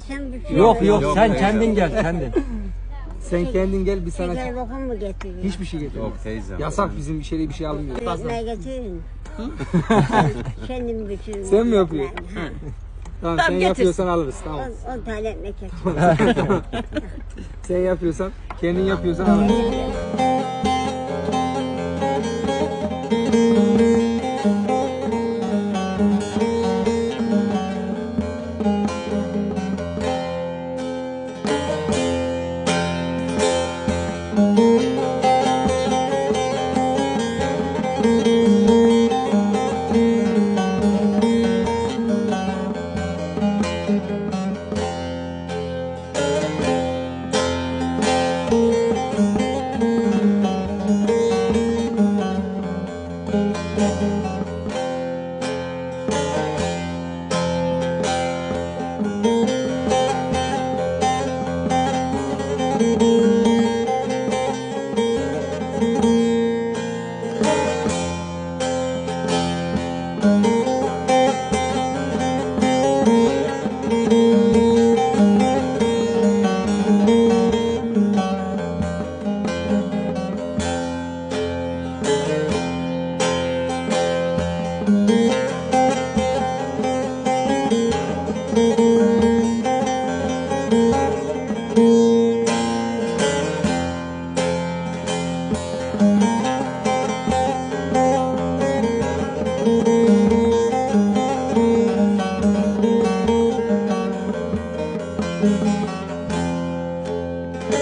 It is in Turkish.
sen bir şey Yok yok. sen kendin gel kendin. Sen kendin gel bir sana. Şeker bakım mı getirdin? Hiçbir şey getirme. Yok teyzem. Yasak bizim bir şey almıyoruz. Ekmeği getirin. Kendim bütün. Sen mi yapıyorsun? Ha, Tamam, Tamam, sen getir. yapıyorsan alırız tamam. 10 tane ekmek getir. Sen yapıyorsan, kendin yapıyorsan alırız.